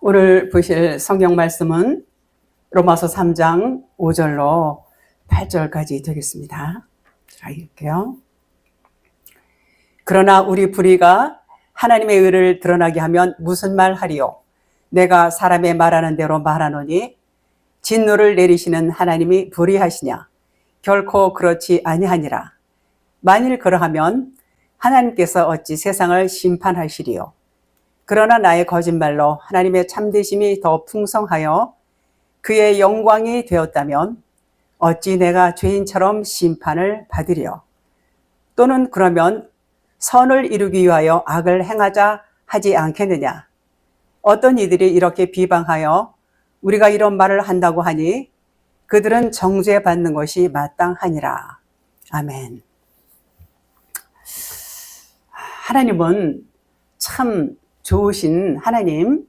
오늘 보실 성경 말씀은 로마서 3장 5절로 8절까지 되겠습니다. 자, 읽을게요. 그러나 우리 불의가 하나님의 의를 드러나게 하면 무슨 말 하리요? 내가 사람의 말하는 대로 말하노니 진노를 내리시는 하나님이 불의하시냐? 결코 그렇지 아니하니라. 만일 그러하면 하나님께서 어찌 세상을 심판하시리요? 그러나 나의 거짓말로 하나님의 참되심이 더 풍성하여 그의 영광이 되었다면 어찌 내가 죄인처럼 심판을 받으리요? 또는 그러면 선을 이루기 위하여 악을 행하자 하지 않겠느냐? 어떤 이들이 이렇게 비방하여 우리가 이런 말을 한다고 하니 그들은 정죄받는 것이 마땅하니라. 아멘. 하나님은 참 좋으신 하나님,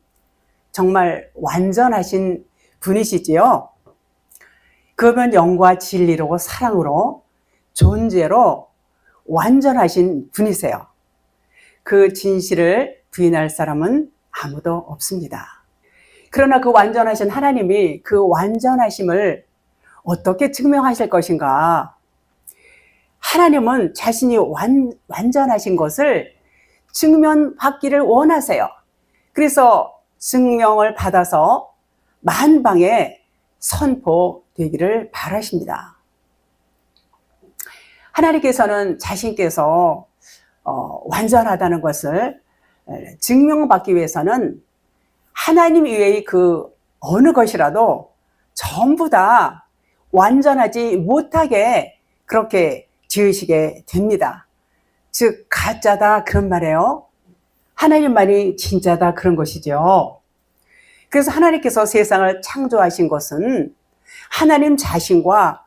정말 완전하신 분이시지요. 그러면 영과 진리로 사랑으로 존재로 완전하신 분이세요. 그 진실을 부인할 사람은 아무도 없습니다. 그러나 그 완전하신 하나님이 그 완전하심을 어떻게 증명하실 것인가? 하나님은 자신이 완전하신 것을 증명받기를 원하세요. 그래서 증명을 받아서 만방에 선포되기를 바라십니다. 하나님께서는 자신께서 완전하다는 것을 증명받기 위해서는 하나님 이외의 그 어느 것이라도 전부 다 완전하지 못하게 그렇게 지으시게 됩니다. 즉 가짜다 그런 말이에요. 하나님만이 진짜다 그런 것이죠. 그래서 하나님께서 세상을 창조하신 것은 하나님 자신과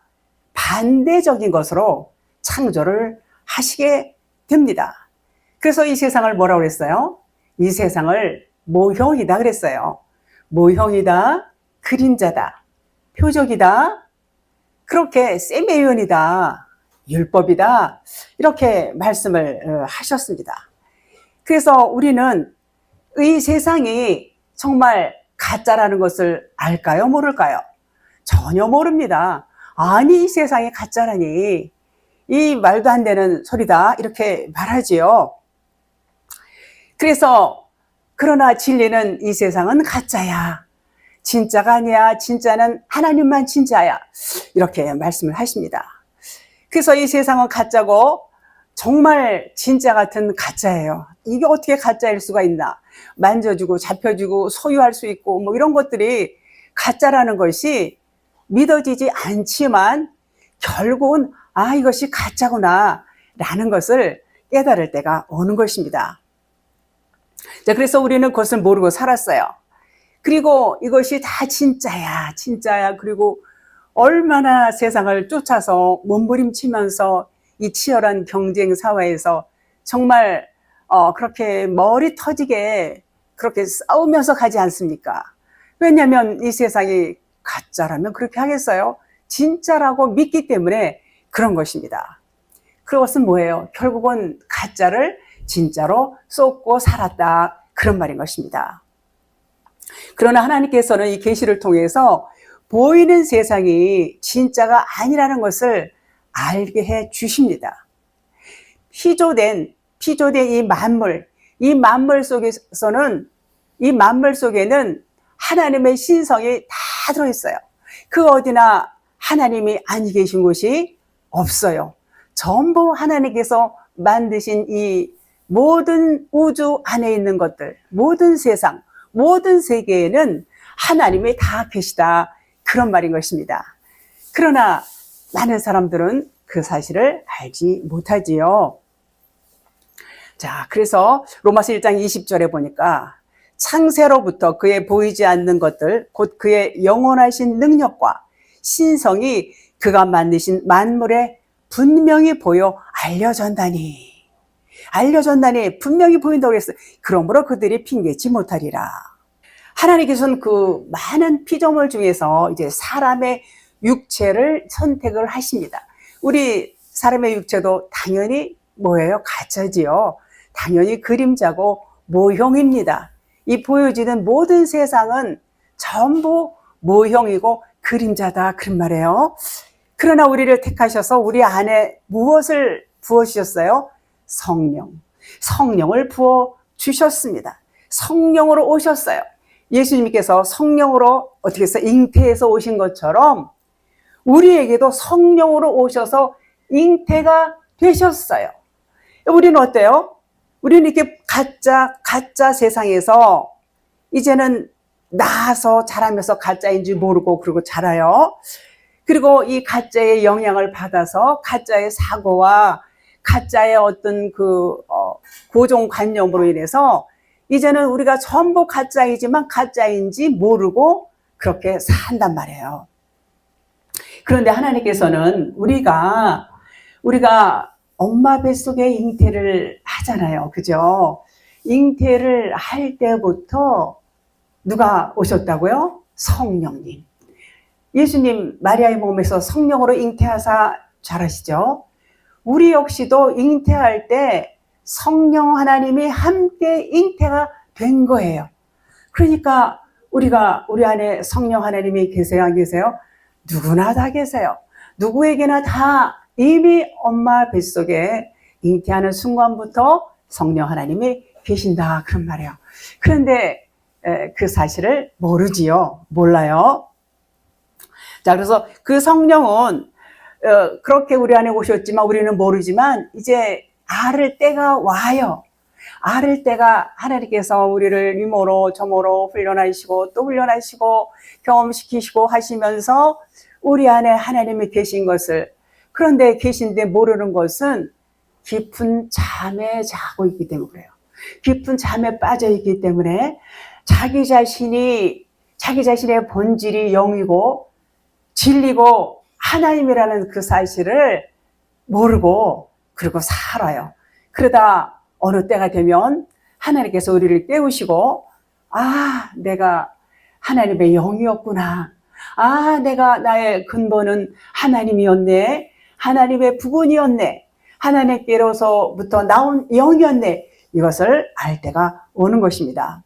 반대적인 것으로 창조를 하시게 됩니다. 그래서 이 세상을 뭐라고 그랬어요? 이 세상을 모형이다 그랬어요. 모형이다, 그림자다, 표적이다, 그렇게 세미의원이다, 율법이다 이렇게 말씀을 하셨습니다. 그래서 우리는 이 세상이 정말 가짜라는 것을 알까요? 모를까요? 전혀 모릅니다. 아니 이 세상이 가짜라니 이 말도 안 되는 소리다 이렇게 말하지요. 그래서 그러나 진리는 이 세상은 가짜야. 진짜가 아니야. 진짜는 하나님만 진짜야. 이렇게 말씀을 하십니다. 그래서 이 세상은 가짜고 정말 진짜 같은 가짜예요. 이게 어떻게 가짜일 수가 있나? 만져주고 잡혀주고 소유할 수 있고 뭐 이런 것들이 가짜라는 것이 믿어지지 않지만 결국은 아 이것이 가짜구나 라는 것을 깨달을 때가 오는 것입니다. 자, 그래서 우리는 그것을 모르고 살았어요. 그리고 이것이 다 진짜야 진짜야. 그리고 얼마나 세상을 쫓아서 몸부림치면서 이 치열한 경쟁 사회에서 정말 그렇게 머리 터지게 그렇게 싸우면서 가지 않습니까? 왜냐하면 이 세상이 가짜라면 그렇게 하겠어요? 진짜라고 믿기 때문에 그런 것입니다. 그것은 뭐예요? 결국은 가짜를 진짜로 쏟고 살았다 그런 말인 것입니다. 그러나 하나님께서는 이 계시를 통해서 보이는 세상이 진짜가 아니라는 것을 알게 해 주십니다. 피조된 이 만물 속에서는 이 만물 속에는 하나님의 신성이 다 들어있어요. 그 어디나 하나님이 아니 계신 곳이 없어요. 전부 하나님께서 만드신 이 모든 우주 안에 있는 것들, 모든 세상, 모든 세계에는 하나님이 다 계시다 그런 말인 것입니다. 그러나 많은 사람들은 그 사실을 알지 못하지요. 자, 그래서 로마서 1장 20절에 보니까 창세로부터 그의 보이지 않는 것들 곧 그의 영원하신 능력과 신성이 그가 만드신 만물에 분명히 보여 알려졌다니 분명히 보인다고 했어요. 그러므로 그들이 핑계치 못하리라. 하나님께서는 그 많은 피조물 중에서 이제 사람의 육체를 선택을 하십니다. 우리 사람의 육체도 당연히 뭐예요? 가짜지요. 당연히 그림자고 모형입니다. 이 보여지는 모든 세상은 전부 모형이고 그림자다 그런 말이에요. 그러나 우리를 택하셔서 우리 안에 무엇을 부어주셨어요? 성령. 성령을 부어주셨습니다. 성령으로 오셨어요. 예수님께서 성령으로 어떻게 해서 잉태해서 오신 것처럼 우리에게도 성령으로 오셔서 잉태가 되셨어요. 우리는 어때요? 우리는 이렇게 가짜 세상에서 이제는 나아서 자라면서 가짜인지 모르고 그러고 자라요. 그리고 이 가짜의 영향을 받아서 가짜의 사고와 가짜의 어떤 고정관념으로 인해서 이제는 우리가 전부 가짜이지만 가짜인지 모르고 그렇게 산단 말이에요. 그런데 하나님께서는 우리가 엄마 뱃속에 잉태를 하잖아요. 그죠? 잉태를 할 때부터 누가 오셨다고요? 성령님. 예수님 마리아의 몸에서 성령으로 잉태하사 잘 아시죠? 우리 역시도 잉태할 때 성령 하나님이 함께 잉태가 된 거예요. 그러니까 우리 안에 성령 하나님이 계세요, 안 계세요? 누구나 다 계세요. 누구에게나 다 이미 엄마 뱃속에 잉태하는 순간부터 성령 하나님이 계신다 그런 말이에요. 그런데 그 사실을 모르지요. 몰라요. 자, 그래서 그 성령은 그렇게 우리 안에 오셨지만 우리는 모르지만 이제 앓을 때가 와요. 앓을 때가 하나님께서 우리를 위모로 저모로 훈련하시고 또 훈련하시고 경험시키시고 하시면서 우리 안에 하나님이 계신 것을, 그런데 계신데 모르는 것은 깊은 잠에 자고 있기 때문에 그래요. 깊은 잠에 빠져 있기 때문에 자기 자신의 본질이 영이고 진리고 하나님이라는 그 사실을 모르고 그리고 살아요. 그러다 어느 때가 되면 하나님께서 우리를 깨우시고, 아, 내가 하나님의 영이었구나. 아, 내가 나의 근본은 하나님이었네. 하나님의 부분이었네. 하나님께로서부터 나온 영이었네. 이것을 알 때가 오는 것입니다.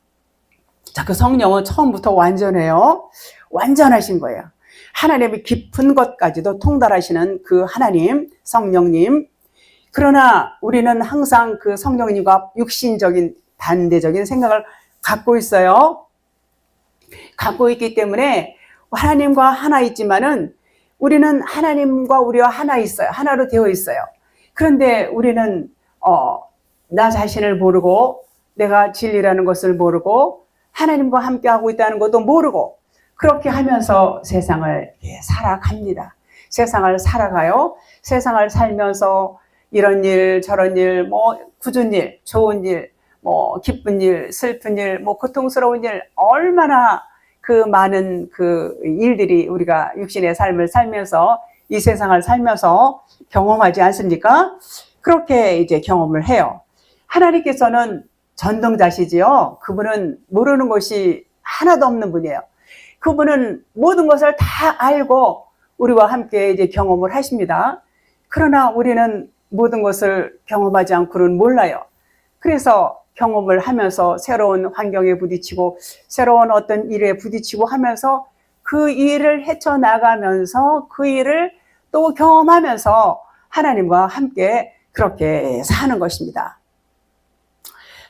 자, 그 성령은 처음부터 완전해요. 완전하신 거예요. 하나님의 깊은 것까지도 통달하시는 그 하나님, 성령님. 그러나 우리는 항상 그 성령님과 육신적인 반대적인 생각을 갖고 있어요. 갖고 있기 때문에 하나님과 하나 있지만은 우리는 하나님과 우리와 하나 있어요. 하나로 되어 있어요. 그런데 우리는 나 자신을 모르고 내가 진리라는 것을 모르고 하나님과 함께하고 있다는 것도 모르고 그렇게 하면서 세상을 살아갑니다. 세상을 살아가요. 세상을 살면서 이런 일, 저런 일, 뭐 굳은 일, 좋은 일, 뭐 기쁜 일, 슬픈 일, 뭐 고통스러운 일, 얼마나 그 많은 그 일들이 우리가 육신의 삶을 살면서 이 세상을 살면서 경험하지 않습니까? 그렇게 이제 경험을 해요. 하나님께서는 전능자시지요. 그분은 모르는 것이 하나도 없는 분이에요. 그분은 모든 것을 다 알고 우리와 함께 이제 경험을 하십니다. 그러나 우리는 모든 것을 경험하지 않고는 몰라요. 그래서 경험을 하면서 새로운 환경에 부딪히고 새로운 어떤 일에 부딪히고 하면서 그 일을 헤쳐나가면서 그 일을 또 경험하면서 하나님과 함께 그렇게 사는 것입니다.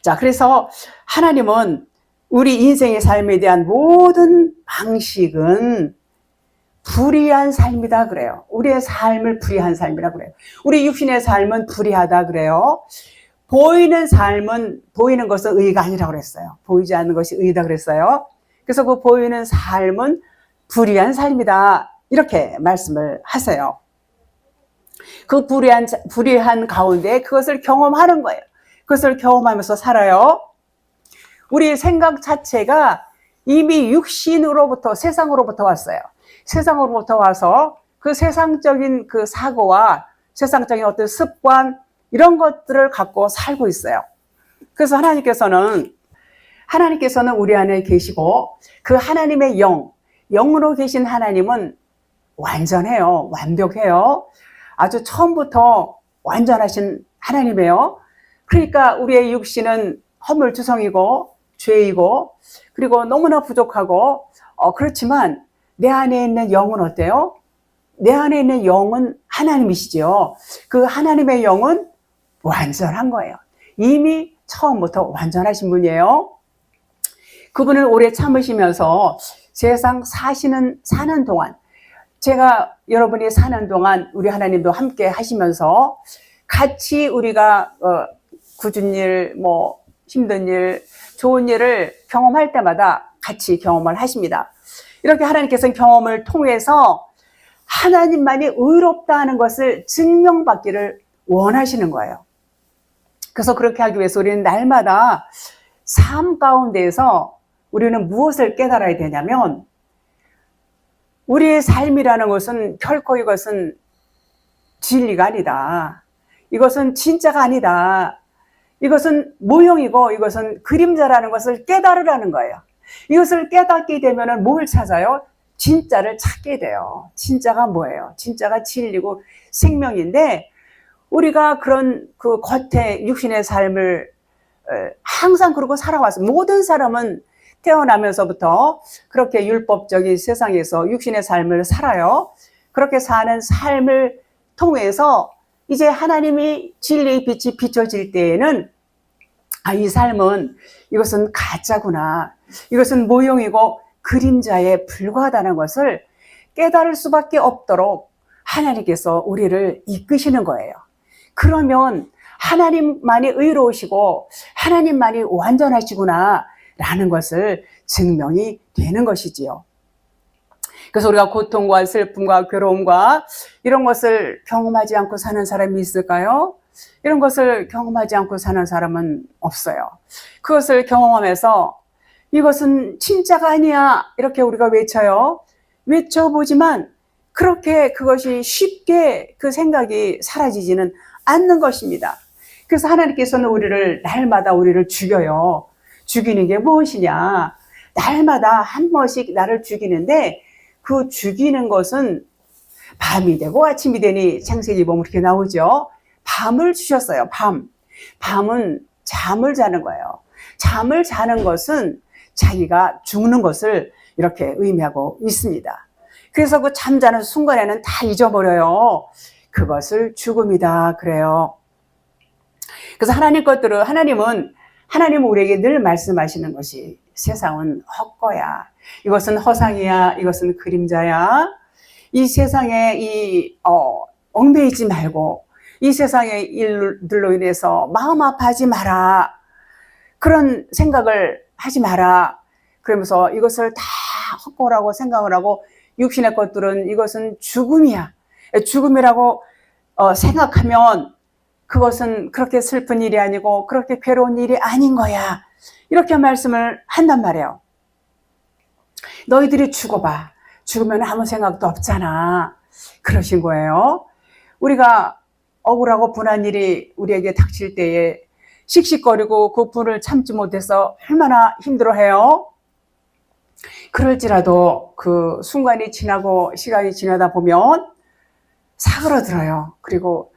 자, 그래서 하나님은 우리 인생의 삶에 대한 모든 방식은 불의한 삶이다 그래요. 우리의 삶을 불의한 삶이라 그래요. 우리 육신의 삶은 불의하다 그래요. 보이는 삶은, 보이는 것은 의가 아니라고 그랬어요. 보이지 않는 것이 의다 그랬어요. 그래서 그 보이는 삶은 불의한 삶이다 이렇게 말씀을 하세요. 그 불의한 가운데 그것을 경험하는 거예요. 그것을 경험하면서 살아요. 우리의 생각 자체가 이미 육신으로부터, 세상으로부터 왔어요. 세상으로부터 와서 그 세상적인 그 사고와 세상적인 어떤 습관, 이런 것들을 갖고 살고 있어요. 그래서 하나님께서는 우리 안에 계시고 그 하나님의 영으로 계신 하나님은 완전해요. 완벽해요. 아주 처음부터 완전하신 하나님이에요. 그러니까 우리의 육신은 허물투성이고 죄이고 그리고 너무나 부족하고 그렇지만 내 안에 있는 영은 어때요? 내 안에 있는 영은 하나님이시죠. 그 하나님의 영은 완전한 거예요. 이미 처음부터 완전하신 분이에요. 그분을 오래 참으시면서 세상 사는 동안 제가 여러분이 사는 동안 우리 하나님도 함께 하시면서 같이 우리가 굳은 일, 뭐 힘든 일, 좋은 일을 경험할 때마다 같이 경험을 하십니다. 이렇게 하나님께서는 경험을 통해서 하나님만이 의롭다는 것을 증명받기를 원하시는 거예요. 그래서 그렇게 하기 위해서 우리는 날마다 삶 가운데에서 우리는 무엇을 깨달아야 되냐면 우리의 삶이라는 것은 결코 이것은 진리가 아니다. 이것은 진짜가 아니다. 이것은 모형이고 이것은 그림자라는 것을 깨달으라는 거예요. 이것을 깨닫게 되면 뭘 찾아요? 진짜를 찾게 돼요. 진짜가 뭐예요? 진짜가 진리고 생명인데 우리가 그런 그 겉에 육신의 삶을 항상 그러고 살아왔어요. 모든 사람은 태어나면서부터 그렇게 율법적인 세상에서 육신의 삶을 살아요. 그렇게 사는 삶을 통해서 이제 하나님이 진리의 빛이 비춰질 때에는 이 삶은 이것은 가짜구나. 이것은 모형이고 그림자에 불과하다는 것을 깨달을 수밖에 없도록 하나님께서 우리를 이끄시는 거예요. 그러면 하나님만이 의로우시고 하나님만이 완전하시구나 라는 것을 증명이 되는 것이지요. 그래서 우리가 고통과 슬픔과 괴로움과 이런 것을 경험하지 않고 사는 사람이 있을까요? 이런 것을 경험하지 않고 사는 사람은 없어요. 그것을 경험하면서 이것은 진짜가 아니야 이렇게 우리가 외쳐요. 외쳐보지만 그렇게 그것이 쉽게 그 생각이 사라지지는 않는 것입니다. 그래서 하나님께서는 우리를 날마다 우리를 죽여요. 죽이는 게 무엇이냐? 날마다 한 번씩 나를 죽이는데 그 죽이는 것은 밤이 되고 아침이 되니 창세기 보면 이렇게 나오죠. 밤을 주셨어요. 밤은 잠을 자는 거예요. 잠을 자는 것은 자기가 죽는 것을 이렇게 의미하고 있습니다. 그래서 그 잠자는 순간에는 다 잊어버려요. 그것을 죽음이다 그래요. 그래서 하나님은 우리에게 늘 말씀하시는 것이 세상은 헛거야. 이것은 허상이야. 이것은 그림자야. 이 세상에 얽매이지 말고 이 세상의 일들로 인해서 마음 아파하지 마라. 그런 생각을 하지 마라. 그러면서 이것을 다 헛거라고 생각을 하고 육신의 것들은 이것은 죽음이야. 죽음이라고 생각하면 그것은 그렇게 슬픈 일이 아니고 그렇게 괴로운 일이 아닌 거야. 이렇게 말씀을 한단 말이에요. 너희들이 죽어봐. 죽으면 아무 생각도 없잖아. 그러신 거예요. 우리가 억울하고 분한 일이 우리에게 닥칠 때에 씩씩거리고 그 분을 참지 못해서 얼마나 힘들어해요. 그럴지라도 그 순간이 지나고 시간이 지나다 보면 사그러들어요. 그리고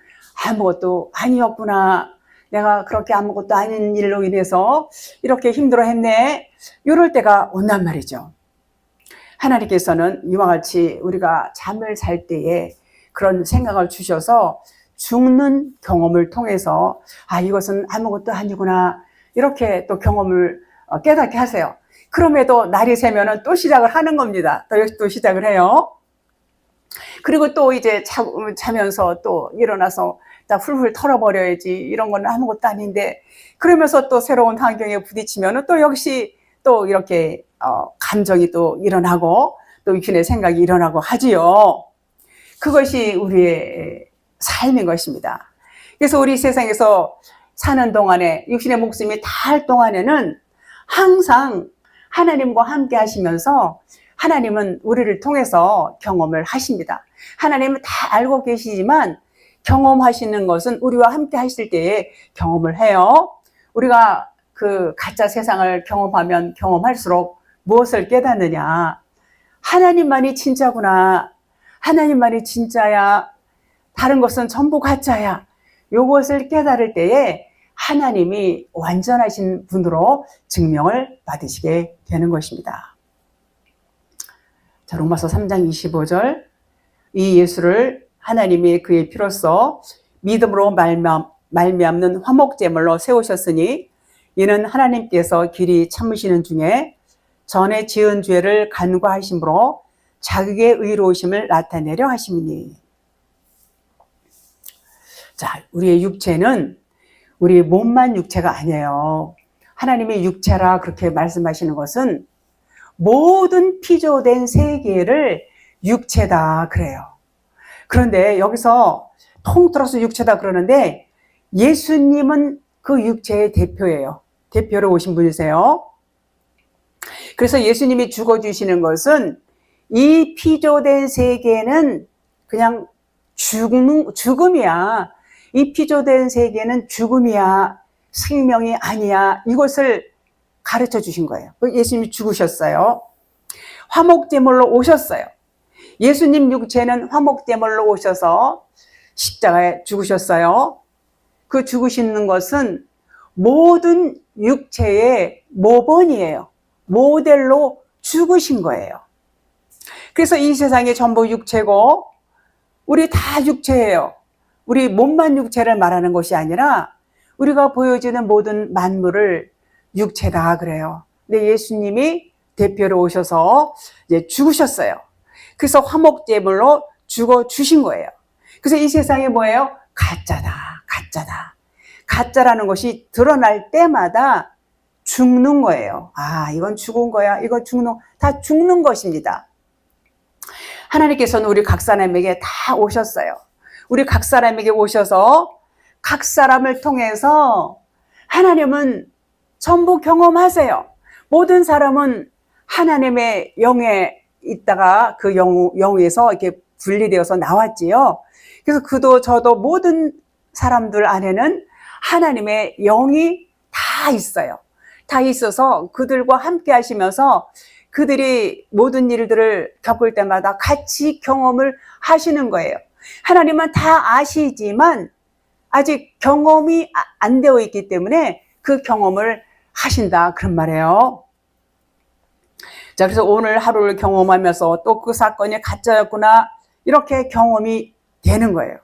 아무것도 아니었구나. 내가 그렇게 아무것도 아닌 일로 인해서 이렇게 힘들어했네. 이럴 때가 온단 말이죠. 하나님께서는 이와 같이 우리가 잠을 잘 때에 그런 생각을 주셔서 죽는 경험을 통해서 이것은 아무것도 아니구나 이렇게 또 경험을 깨닫게 하세요. 그럼에도 날이 새면은 또 시작을 하는 겁니다. 또 시작을 해요. 그리고 또 이제 자면서 또 일어나서 다 훌훌 털어버려야지 이런 건 아무것도 아닌데 그러면서 또 새로운 환경에 부딪히면은 또 역시 또 이렇게 감정이 또 일어나고 또 육신의 생각이 일어나고 하지요. 그것이 우리의 삶인 것입니다. 그래서 우리 세상에서 사는 동안에 육신의 목숨이 닿을 동안에는 항상 하나님과 함께 하시면서 하나님은 우리를 통해서 경험을 하십니다. 하나님은 다 알고 계시지만 경험하시는 것은 우리와 함께 하실 때에 경험을 해요. 우리가 그 가짜 세상을 경험하면 경험할수록 무엇을 깨닫느냐? 하나님만이 진짜구나. 하나님만이 진짜야. 다른 것은 전부 가짜야. 요것을 깨달을 때에 하나님이 완전하신 분으로 증명을 받으시게 되는 것입니다. 자, 로마서 3장 25절, 이 예수를 하나님이 그의 피로써 믿음으로 말미암는 화목제물로 세우셨으니 이는 하나님께서 길이 참으시는 중에 전에 지은 죄를 간과하심으로 자기의 의로우심을 나타내려 하심이니. 자, 우리의 육체는 우리 몸만 육체가 아니에요. 하나님의 육체라 그렇게 말씀하시는 것은 모든 피조된 세계를 육체다 그래요. 그런데 여기서 통틀어서 육체다 그러는데 예수님은 그 육체의 대표예요. 대표로 오신 분이세요. 그래서 예수님이 죽어주시는 것은 이 피조된 세계는 그냥 죽음이야. 이 피조된 세계는 죽음이야. 생명이 아니야. 이것을 가르쳐 주신 거예요. 예수님이 죽으셨어요. 화목제물로 오셨어요. 예수님 육체는 화목제물로 오셔서 십자가에 죽으셨어요. 그 죽으시는 것은 모든 육체의 모본이에요. 모델로 죽으신 거예요. 그래서 이 세상이 전부 육체고 우리 다 육체예요. 우리 몸만 육체를 말하는 것이 아니라 우리가 보여지는 모든 만물을 육체다 그래요. 근데 예수님이 대표로 오셔서 이제 죽으셨어요. 그래서 화목제물로 죽어 주신 거예요. 그래서 이 세상에 뭐예요? 가짜다, 가짜다. 가짜라는 것이 드러날 때마다 죽는 거예요. 아, 이건 죽은 거야. 이건 다 죽는 것입니다. 하나님께서는 우리 각 사람에게 다 오셨어요. 우리 각 사람에게 오셔서 각 사람을 통해서 하나님은 전부 경험하세요. 모든 사람은 하나님의 영에 있다가 그 영에서 이렇게 분리되어서 나왔지요. 그래서 그도 저도 모든 사람들 안에는 하나님의 영이 다 있어요. 다 있어서 그들과 함께 하시면서 그들이 모든 일들을 겪을 때마다 같이 경험을 하시는 거예요. 하나님은 다 아시지만 아직 경험이 안 되어 있기 때문에 그 경험을 하신다 그런 말이에요. 자, 그래서 오늘 하루를 경험하면서 또 그 사건이 가짜였구나 이렇게 경험이 되는 거예요.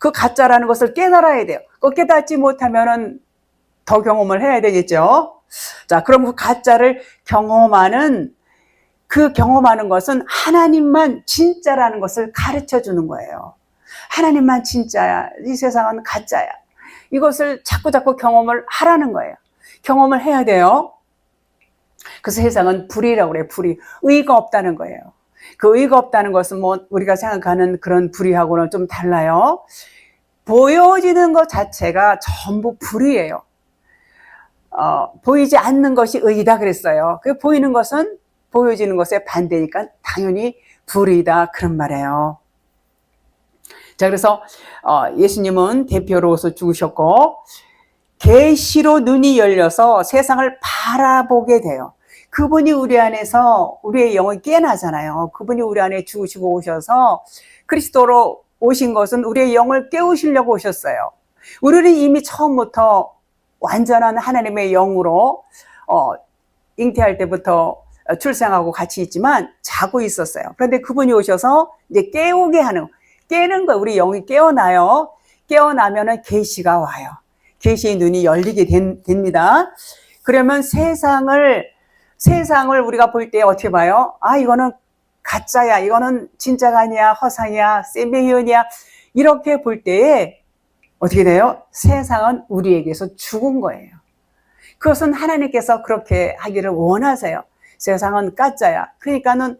그 가짜라는 것을 깨달아야 돼요. 그 깨닫지 못하면은 더 경험을 해야 되겠죠. 자, 그럼 그 가짜를 경험하는 것은 하나님만 진짜라는 것을 가르쳐 주는 거예요. 하나님만 진짜야. 이 세상은 가짜야. 이것을 자꾸 경험을 하라는 거예요. 경험을 해야 돼요. 그래서 세상은 불의라고 그래요. 불의. 의가 없다는 거예요. 그 의가 없다는 것은 뭐 우리가 생각하는 그런 불의하고는 좀 달라요. 보여지는 것 자체가 전부 불의예요. 보이지 않는 것이 의이다 그랬어요. 그 보이는 것은 보여지는 것에 반대니까 당연히 불의다 그런 말이에요. 자, 그래서 예수님은 대표로서 죽으셨고 계시로 눈이 열려서 세상을 바라보게 돼요. 그분이 우리 안에서 우리의 영을 깨나잖아요. 그분이 우리 안에 죽으시고 오셔서 그리스도로 오신 것은 우리의 영을 깨우시려고 오셨어요. 우리는 이미 처음부터 완전한 하나님의 영으로 잉태할 때부터 출생하고 같이 있지만 자고 있었어요. 그런데 그분이 오셔서 이제 깨는 거예요. 우리 영이 깨어나요. 깨어나면은 계시가 와요. 계시의 눈이 열리게 됩니다. 그러면 세상을 우리가 볼 때 어떻게 봐요? 아, 이거는 가짜야. 이거는 진짜가 아니야. 허상이야. 세미현이야. 이렇게 볼 때에 어떻게 돼요? 세상은 우리에게서 죽은 거예요. 그것은 하나님께서 그렇게 하기를 원하세요. 세상은 가짜야. 그러니까는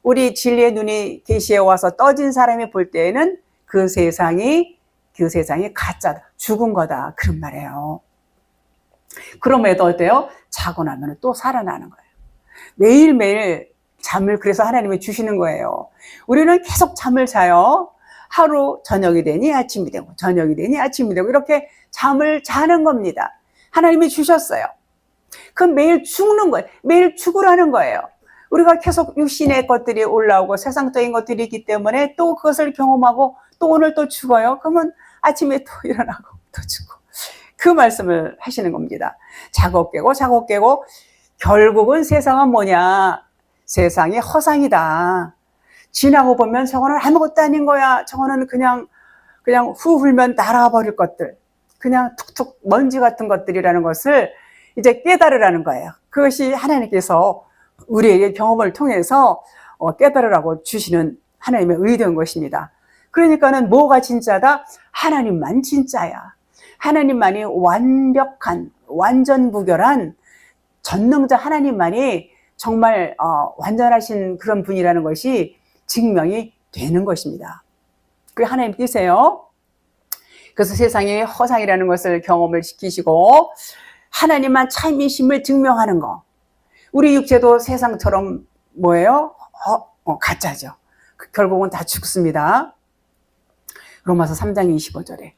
우리 진리의 눈이 계시에 와서 떠진 사람이 볼 때에는 그 세상이 가짜다. 죽은 거다. 그런 말이에요. 그럼에도 어때요? 자고 나면 또 살아나는 거예요. 매일매일 잠을 그래서 하나님이 주시는 거예요. 우리는 계속 잠을 자요. 하루 저녁이 되니 아침이 되고 저녁이 되니 아침이 되고 이렇게 잠을 자는 겁니다. 하나님이 주셨어요. 그럼 매일 죽는 거예요. 매일 죽으라는 거예요. 우리가 계속 육신의 것들이 올라오고 세상적인 것들이 있기 때문에 또 그것을 경험하고 또 오늘 또 죽어요. 그러면 아침에 또 일어나고 또 죽고 그 말씀을 하시는 겁니다. 작업 깨고 작업 깨고 결국은 세상은 뭐냐? 세상이 허상이다. 지나고 보면 저거는 아무것도 아닌 거야. 저거는 그냥 후 불면 날아버릴 것들. 그냥 툭툭 먼지 같은 것들이라는 것을 이제 깨달으라는 거예요. 그것이 하나님께서 우리에게 경험을 통해서 깨달으라고 주시는 하나님의 의도인 것입니다. 그러니까는 뭐가 진짜다? 하나님만 진짜야. 하나님만이 완벽한, 완전무결한 전능자 하나님만이 정말 완전하신 그런 분이라는 것이 증명이 되는 것입니다. 그게 하나님 뜻이에요. 그래서 세상의 허상이라는 것을 경험을 시키시고 하나님만 참이심을 증명하는 거. 우리 육체도 세상처럼 뭐예요? 가짜죠. 결국은 다 죽습니다. 로마서 3장 25절에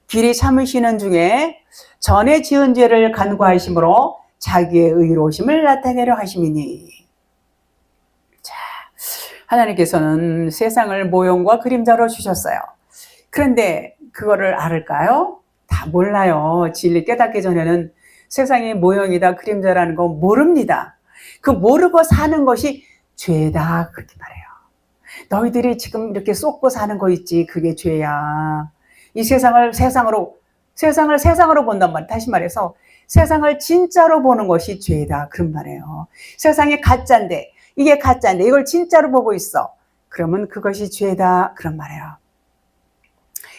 길이 참으시는 중에 전에 지은 죄를 간구하심으로 자기의 의로우심을 나타내려 하심이니. 자, 하나님께서는 세상을 모형과 그림자로 주셨어요. 그런데 그거를 알을까요? 다 몰라요. 진리 깨닫기 전에는 세상의 모형이다, 그림자라는 거 모릅니다. 그 모르고 사는 것이 죄다, 그렇게 말해요. 너희들이 지금 이렇게 쏟고 사는 거 있지, 그게 죄야. 이 세상을 세상으로 본단 말이에요. 다시 말해서 세상을 진짜로 보는 것이 죄다, 그런 말이에요. 세상이 가짜인데, 이게 가짜인데 이걸 진짜로 보고 있어. 그러면 그것이 죄다, 그런 말이에요.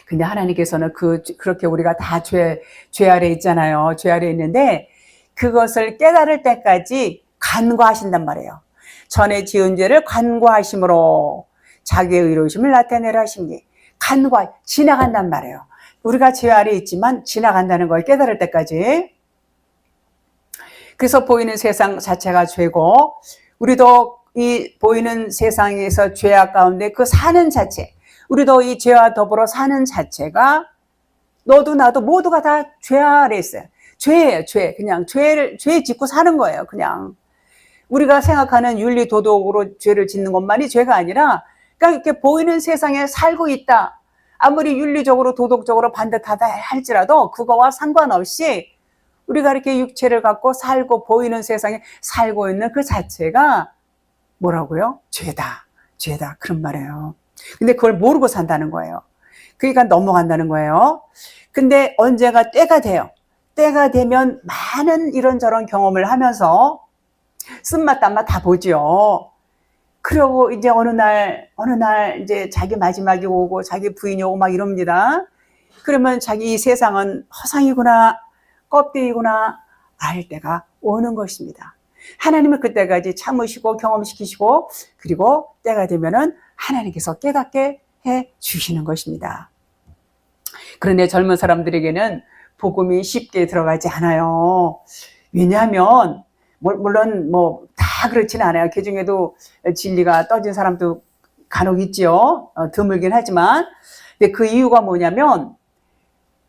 근데 하나님께서는 그렇게 우리가 다 죄 아래 있잖아요. 죄 아래 있는데 그것을 깨달을 때까지 간과하신단 말이에요. 전에 지은 죄를 간과하심으로 자기의 의로우심을 나타내려 하심니. 지나간단 말이에요. 우리가 죄 아래 있지만 지나간다는 걸 깨달을 때까지. 그래서 보이는 세상 자체가 죄고, 우리도 이 보이는 세상에서 죄악 가운데 그 사는 자체, 우리도 이 죄와 더불어 사는 자체가 너도 나도 모두가 다 죄 아래 있어요. 죄예요, 죄. 그냥 죄 짓고 사는 거예요, 그냥. 우리가 생각하는 윤리 도덕으로 죄를 짓는 것만이 죄가 아니라, 그러니까 이렇게 보이는 세상에 살고 있다. 아무리 윤리적으로 도덕적으로 반듯하다 할지라도 그거와 상관없이 우리가 이렇게 육체를 갖고 살고 보이는 세상에 살고 있는 그 자체가 뭐라고요? 죄다. 그런 말이에요. 근데 그걸 모르고 산다는 거예요. 그러니까 넘어간다는 거예요. 근데 언제가 때가 돼요. 때가 되면 많은 이런저런 경험을 하면서 쓴맛 단맛 다 보죠. 그러고 이제 어느 날 이제 자기 마지막이 오고 자기 부인이 오고 막 이럽니다. 그러면 자기 이 세상은 허상이구나, 껍데기구나 알 때가 오는 것입니다. 하나님은 그때까지 참으시고 경험시키시고, 그리고 때가 되면은 하나님께서 깨닫게 해 주시는 것입니다. 그런데 젊은 사람들에게는 복음이 쉽게 들어가지 않아요. 왜냐하면 물론 다 그렇지는 않아요. 그 중에도 진리가 떠진 사람도 간혹 있지요. 드물긴 하지만. 근데 그 이유가 뭐냐면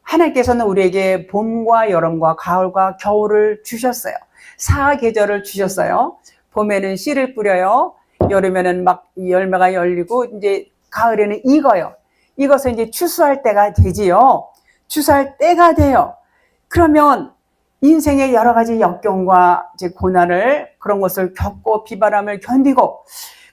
하나님께서는 우리에게 봄과 여름과 가을과 겨울을 주셨어요. 사계절을 주셨어요. 봄에는 씨를 뿌려요. 여름에는 막 열매가 열리고 이제 가을에는 익어요. 익어서 이제 추수할 때가 되지요. 추수할 때가 돼요. 그러면 인생의 여러 가지 역경과 이제 고난을, 그런 것을 겪고 비바람을 견디고,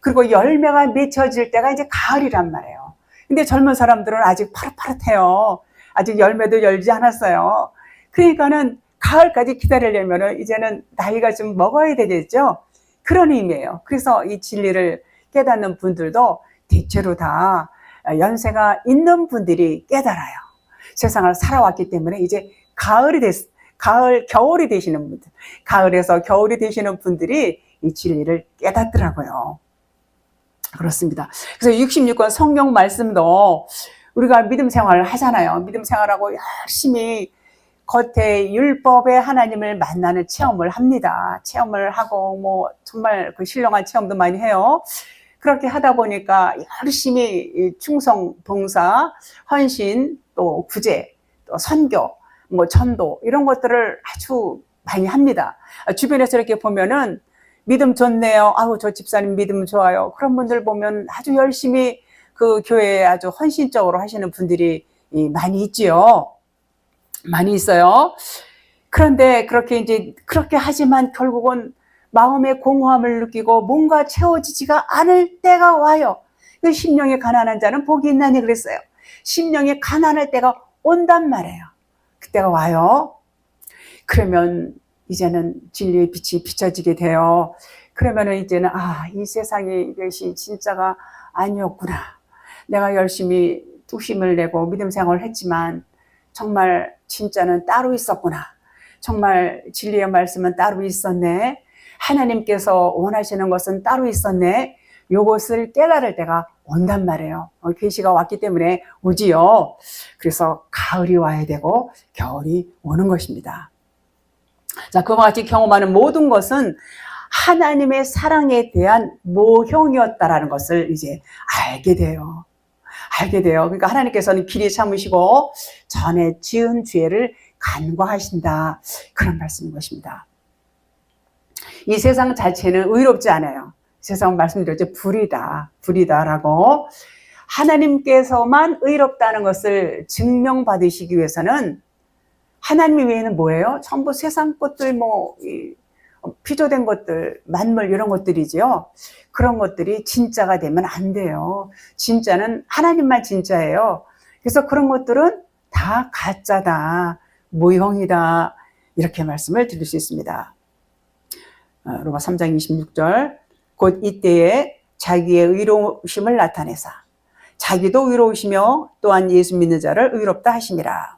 그리고 열매가 맺혀질 때가 이제 가을이란 말이에요. 근데 젊은 사람들은 아직 파릇파릇해요. 아직 열매도 열지 않았어요. 그러니까는 가을까지 기다리려면 이제는 나이가 좀 먹어야 되겠죠. 그런 의미예요. 그래서 이 진리를 깨닫는 분들도 대체로 다 연세가 있는 분들이 깨달아요. 세상을 살아왔기 때문에 이제 겨울이 되시는 분들, 가을에서 겨울이 되시는 분들이 이 진리를 깨닫더라고요. 그렇습니다. 그래서 66권 성경 말씀도 우리가 믿음 생활을 하잖아요. 믿음 생활하고 열심히 겉에 율법의 하나님을 만나는 체험을 합니다. 체험을 하고 정말 그 신령한 체험도 많이 해요. 그렇게 하다 보니까 열심히 충성, 봉사, 헌신, 또 구제, 또 선교, 전도 이런 것들을 아주 많이 합니다. 주변에서 이렇게 보면은 믿음 좋네요. 아우 저 집사님 믿음 좋아요. 그런 분들 보면 아주 열심히 그 교회에 아주 헌신적으로 하시는 분들이 많이 있지요. 많이 있어요. 그런데 그렇게 이제 그렇게 하지만 결국은 마음의 공허함을 느끼고 뭔가 채워지지가 않을 때가 와요. 그 심령이 가난한 자는 복이 있나니 그랬어요. 심령이 가난할 때가 온단 말이에요. 그때가 와요. 그러면 이제는 진리의 빛이 비춰지게 돼요. 그러면은 이제는 이 세상이 이것이 진짜가 아니었구나. 내가 열심히 뚝심을 내고 믿음 생활을 했지만 정말 진짜는 따로 있었구나. 정말 진리의 말씀은 따로 있었네. 하나님께서 원하시는 것은 따로 있었네. 요것을 깨달을 때가 온단 말이에요. 계시가 왔기 때문에 오지요. 그래서 가을이 와야 되고 겨울이 오는 것입니다. 자, 그와 같이 경험하는 모든 것은 하나님의 사랑에 대한 모형이었다라는 것을 이제 알게 돼요. 그러니까 하나님께서는 길이 참으시고 전에 지은 죄를 간과하신다. 그런 말씀인 것입니다. 이 세상 자체는 의롭지 않아요. 세상 말씀드렸죠. 불이다라고. 하나님께서만 의롭다는 것을 증명받으시기 위해서는 하나님 외에는 뭐예요? 전부 세상 것들, 피조된 것들, 만물 이런 것들이지요. 그런 것들이 진짜가 되면 안 돼요. 진짜는 하나님만 진짜예요. 그래서 그런 것들은 다 가짜다, 모형이다, 이렇게 말씀을 드릴 수 있습니다. 로마 3장 26절, 곧 이때에 자기의 의로우심을 나타내사 자기도 의로우시며 또한 예수 믿는 자를 의롭다 하심이라.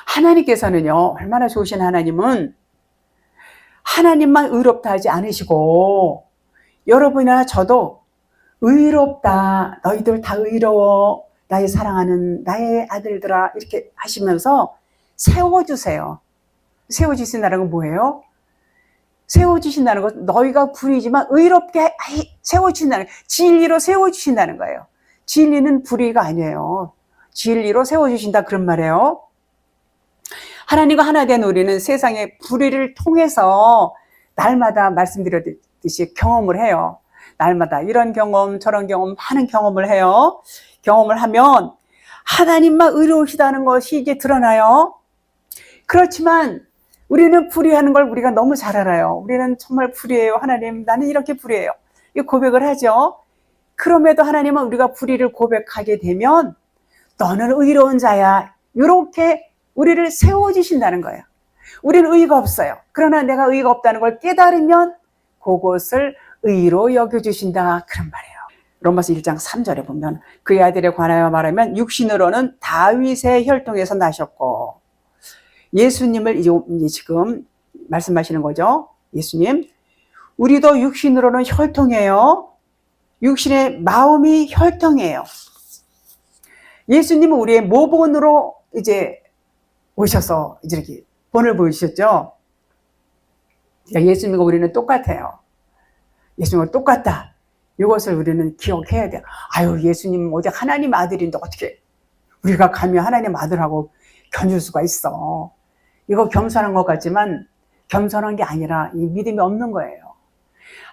하나님께서는요, 얼마나 좋으신 하나님은 하나님만 의롭다 하지 않으시고 여러분이나 저도 의롭다, 너희들 다 의로워, 나의 사랑하는 나의 아들들아, 이렇게 하시면서 세워주세요. 세워주신다는 건 뭐예요? 세워주신다는 것, 너희가 불이지만 의롭게 세워주신다는, 진리로 세워주신다는 거예요. 진리는 불의가 아니에요. 진리로 세워주신다, 그런 말이에요. 하나님과 하나 된 우리는 세상의 불의를 통해서 날마다 말씀드렸듯이 경험을 해요. 날마다 이런 경험, 저런 경험, 많은 경험을 해요. 경험을 하면 하나님만 의로우시다는 것이 이제 드러나요. 그렇지만 우리는 불의하는 걸 우리가 너무 잘 알아요. 우리는 정말 불의해요. 하나님, 나는 이렇게 불의해요. 이 고백을 하죠. 그럼에도 하나님은 우리가 불의를 고백하게 되면 너는 의로운 자야, 이렇게 우리를 세워주신다는 거예요. 우리는 의의가 없어요. 그러나 내가 의의가 없다는 걸 깨달으면 그것을 의로 여겨주신다, 그런 말이에요. 로마서 1장 3절에 보면 그의 아들에 관하여 말하면 육신으로는 다윗의 혈통에서 나셨고, 예수님을 이제 지금 말씀하시는 거죠. 예수님, 우리도 육신으로는 혈통이에요. 육신의 마음이 혈통이에요. 예수님은 우리의 모본으로 이제 오셔서 이제 이렇게 본을 보이셨죠. 그러니까 예수님과 우리는 똑같아요. 예수님과 똑같다. 이것을 우리는 기억해야 돼요. 예수님 어디 하나님 아들인데 어떻게 우리가 감히 하나님 아들하고 견줄 수가 있어. 이거 겸손한 것 같지만 겸손한 게 아니라 이 믿음이 없는 거예요.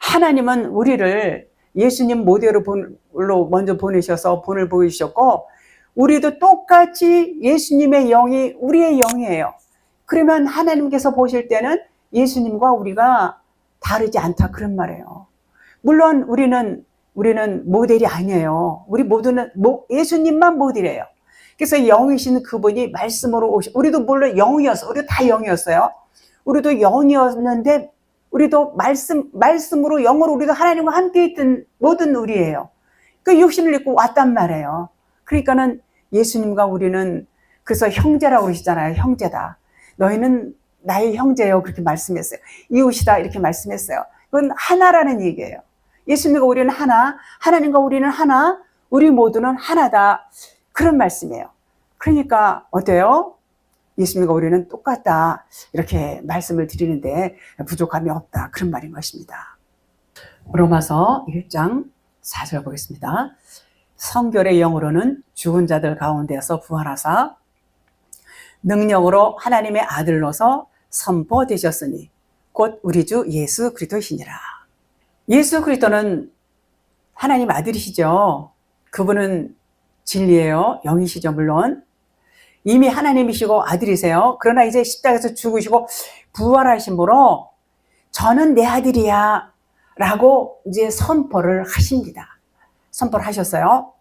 하나님은 우리를 예수님 모델로 먼저 보내셔서 본을 보이셨고, 우리도 똑같이 예수님의 영이 우리의 영이에요. 그러면 하나님께서 보실 때는 예수님과 우리가 다르지 않다, 그런 말이에요. 물론 우리는 모델이 아니에요. 우리 모두는 예수님만 모델이에요. 그래서 영이신 그분이 말씀으로 우리도 물론 영이었어. 우리도 다 영이었어요. 우리도 영이었는데 우리도 말씀으로 영으로 우리도 하나님과 함께 있던 모든 우리예요. 그 육신을 입고 왔단 말이에요. 그러니까는 예수님과 우리는, 그래서 형제라고 그러시잖아요. 형제다. 너희는 나의 형제요, 그렇게 말씀했어요. 이웃이다, 이렇게 말씀했어요. 그건 하나라는 얘기예요. 예수님과 우리는 하나, 하나님과 우리는 하나, 우리 모두는 하나다, 그런 말씀이에요. 그러니까 어때요? 예수님과 우리는 똑같다, 이렇게 말씀을 드리는데 부족함이 없다, 그런 말인 것입니다. 로마서 1장 4절 보겠습니다. 성결의 영으로는 죽은 자들 가운데서 부활하사 능력으로 하나님의 아들로서 선포되셨으니 곧 우리 주 예수 그리스도시니라. 예수 그리스도는 하나님 아들이시죠. 그분은 진리예요. 영이시죠, 물론. 이미 하나님이시고 아들이세요. 그러나 이제 십자가에서 죽으시고 부활하심으로 저는 내 아들이야 라고 이제 선포를 하십니다. 선포를 하셨어요.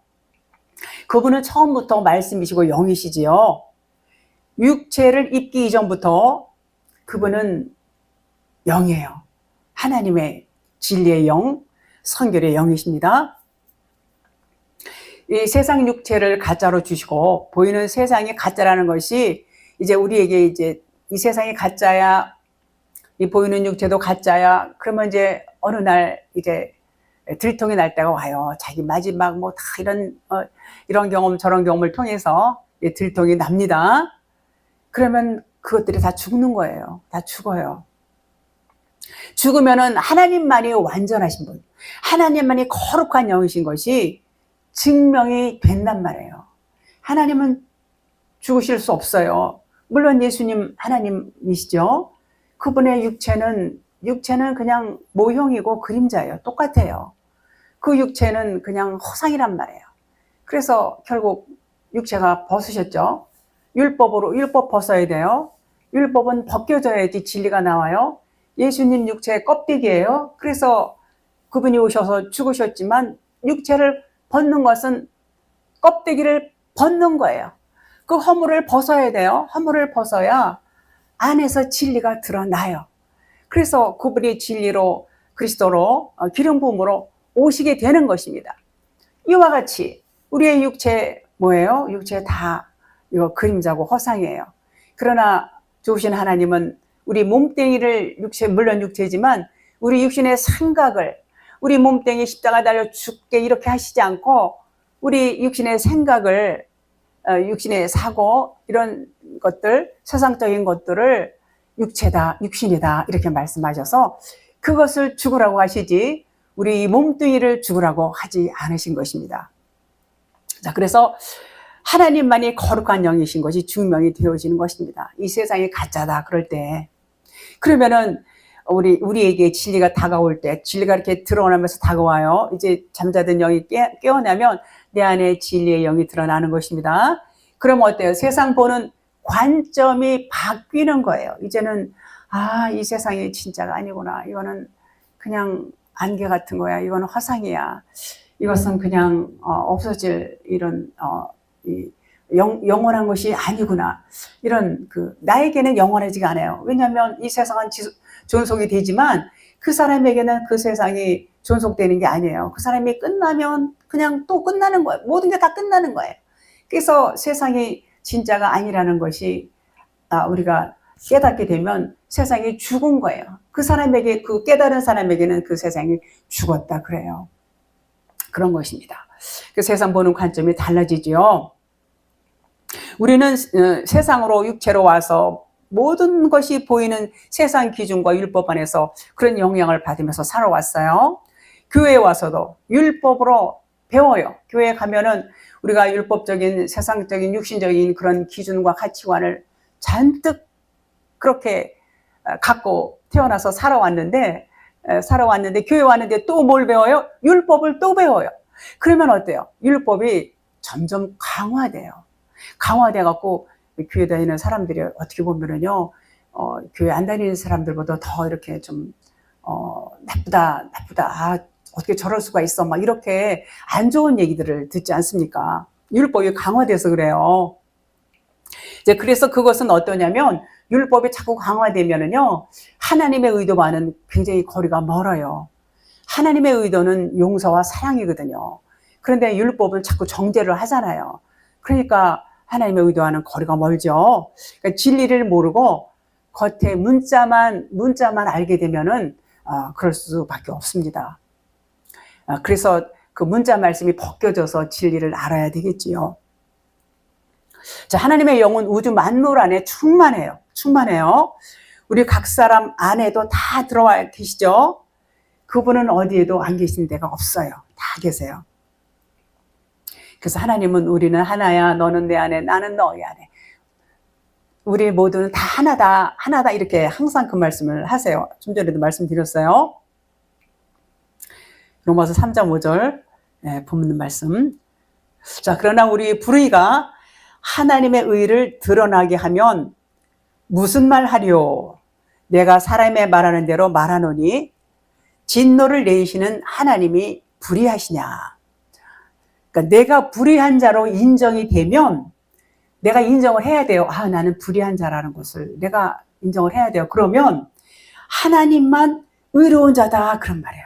그분은 처음부터 말씀이시고 영이시지요. 육체를 입기 이전부터 그분은 영이에요. 하나님의 진리의 영, 성결의 영이십니다. 이 세상 육체를 가짜로 주시고 보이는 세상이 가짜라는 것이 이제 우리에게 이제 이 세상이 가짜야, 이 보이는 육체도 가짜야. 그러면 이제 어느 날 이제 들통이 날 때가 와요. 자기 마지막 뭐 다 이런 경험 저런 경험을 통해서 들통이 납니다. 그러면 그것들이 다 죽는 거예요. 다 죽어요. 죽으면은 하나님만이 완전하신 분, 하나님만이 거룩한 영이신 것이 증명이 된단 말이에요. 하나님은 죽으실 수 없어요. 물론 예수님 하나님이시죠. 그분의 육체는 그냥 모형이고 그림자예요. 똑같아요. 그 육체는 그냥 허상이란 말이에요. 그래서 결국 육체가 벗으셨죠. 율법 벗어야 돼요. 율법은 벗겨져야지 진리가 나와요. 예수님 육체의 껍데기예요. 그래서 그분이 오셔서 죽으셨지만 육체를 벗는 것은 껍데기를 벗는 거예요. 그 허물을 벗어야 돼요. 허물을 벗어야 안에서 진리가 드러나요. 그래서 그분이 진리로 그리스도로 기름 부음으로 오시게 되는 것입니다. 이와 같이 우리의 육체 뭐예요? 육체 다 이거 그림자고 허상이에요. 그러나 좋으신 하나님은 우리 몸뚱이를 물론 육체지만 우리 육신의 생각을 우리 몸뚱이 십자가 달려 죽게 이렇게 하시지 않고 우리 육신의 생각을 육신의 사고 이런 것들 세상적인 것들을 육체다 육신이다 이렇게 말씀하셔서 그것을 죽으라고 하시지 우리 몸뚱이를 죽으라고 하지 않으신 것입니다. 자, 그래서 하나님만이 거룩한 영이신 것이 증명이 되어지는 것입니다. 이 세상이 가짜다 그럴 때 그러면은 우리에게 진리가 다가올 때 진리가 이렇게 드러나면서 다가와요. 이제 잠자던 영이 깨어나면 내 안에 진리의 영이 드러나는 것입니다. 그럼 어때요? 세상 보는 관점이 바뀌는 거예요. 이제는 이 세상이 진짜가 아니구나. 이거는 그냥 안개 같은 거야. 이거는 화상이야. 이것은 그냥 없어질 이런 영원한 것이 아니구나. 이런 나에게는 영원하지가 않아요. 왜냐하면 이 세상은 존속이 되지만 그 사람에게는 그 세상이 존속되는 게 아니에요. 그 사람이 끝나면 그냥 또 끝나는 거예요. 모든 게 다 끝나는 거예요. 그래서 세상이 진짜가 아니라는 것이 우리가 깨닫게 되면 세상이 죽은 거예요. 그 사람에게 그 깨달은 사람에게는 그 세상이 죽었다 그래요. 그런 것입니다. 그 세상 보는 관점이 달라지죠. 우리는 세상으로 육체로 와서 모든 것이 보이는 세상 기준과 율법 안에서 그런 영향을 받으면서 살아왔어요. 교회에 와서도 율법으로 배워요. 교회에 가면은 우리가 율법적인 세상적인 육신적인 그런 기준과 가치관을 잔뜩 그렇게 갖고 태어나서 살아왔는데 교회 왔는데 또 뭘 배워요? 율법을 또 배워요. 그러면 어때요? 율법이 점점 강화돼요. 강화돼갖고 교회 다니는 사람들이 어떻게 보면은요, 교회 안 다니는 사람들보다 더 이렇게 좀 나쁘다. 어떻게 저럴 수가 있어? 막 이렇게 안 좋은 얘기들을 듣지 않습니까? 율법이 강화돼서 그래요. 이제 그래서 그것은 어떠냐면 율법이 자꾸 강화되면은요, 하나님의 의도와는 굉장히 거리가 멀어요. 하나님의 의도는 용서와 사랑이거든요. 그런데 율법은 자꾸 정죄를 하잖아요. 그러니까 하나님의 의도와는 거리가 멀죠. 그러니까 진리를 모르고 겉에 문자만 알게 되면은 그럴 수밖에 없습니다. 그래서 그 문자 말씀이 벗겨져서 진리를 알아야 되겠지요. 자, 하나님의 영은 우주 만물 안에 충만해요. 우리 각 사람 안에도 다 들어와 계시죠. 그분은 어디에도 안 계신 데가 없어요. 다 계세요. 그래서 하나님은 우리는 하나야. 너는 내 안에, 나는 너희 안에. 우리 모두는 다 하나다 이렇게 항상 그 말씀을 하세요. 좀 전에도 말씀드렸어요. 로마서 3장 5절 본문 말씀. 자, 그러나 우리 불의가 하나님의 의를 드러나게 하면 무슨 말 하리요? 내가 사람의 말하는 대로 말하노니 진노를 내리시는 하나님이 불의하시냐? 그러니까 내가 불의한 자로 인정이 되면 내가 인정을 해야 돼요. 아, 나는 불의한 자라는 것을 내가 인정을 해야 돼요. 그러면 하나님만 의로운 자다 그런 말이에요.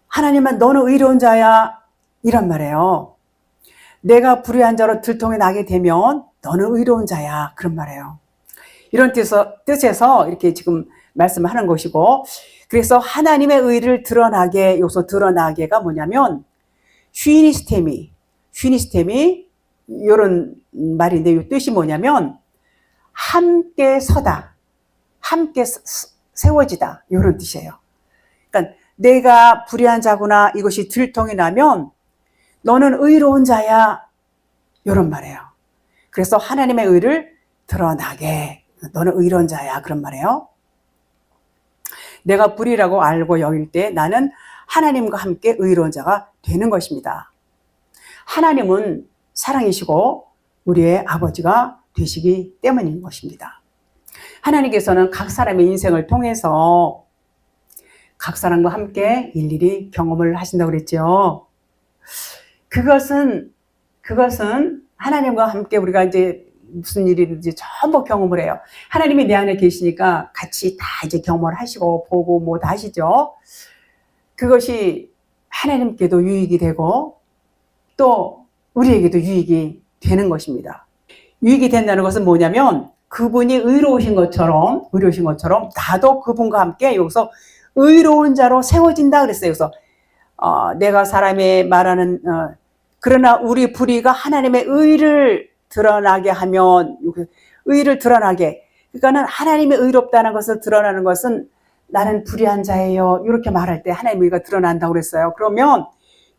하나님만 너는 의로운 자야 이런 말이에요. 내가 불의한 자로 들통에 나게 되면 너는 의로운 자야 그런 말이에요. 이런 뜻에서 이렇게 지금 말씀을 하는 것이고, 그래서 하나님의 의를 드러나게, 여기서 드러나게가 뭐냐면 휘니스테미 이런 말인데 이 뜻이 뭐냐면 함께 서다, 함께 세워지다 이런 뜻이에요. 그러니까 내가 불의한 자구나 이것이 들통이 나면 너는 의로운 자야 이런 말이에요. 그래서 하나님의 의를 드러나게, 너는 의로운 자야 그런 말이에요. 내가 불의라고 알고 여길 때 나는 하나님과 함께 의로운 자가 되는 것입니다. 하나님은 사랑이시고 우리의 아버지가 되시기 때문인 것입니다. 하나님께서는 각 사람의 인생을 통해서 각 사람과 함께 일일이 경험을 하신다고 그랬죠. 그것은 하나님과 함께 우리가 이제 무슨 일이든지 전부 경험을 해요. 하나님이 내 안에 계시니까 같이 다 이제 경험을 하시고 보고 뭐 다 하시죠. 그것이 하나님께도 유익이 되고 또 우리에게도 유익이 되는 것입니다. 유익이 된다는 것은 뭐냐면 그분이 의로우신 것처럼 나도 그분과 함께 여기서 의로운 자로 세워진다 그랬어요. 그래서 내가 사람의 말하는 그러나 우리 불의가 하나님의 의를 드러나게 하면, 의를 드러나게, 그러니까는 하나님의 의롭다는 것을 드러나는 것은 나는 불의한 자예요 이렇게 말할 때 하나님의 의가 드러난다고 그랬어요. 그러면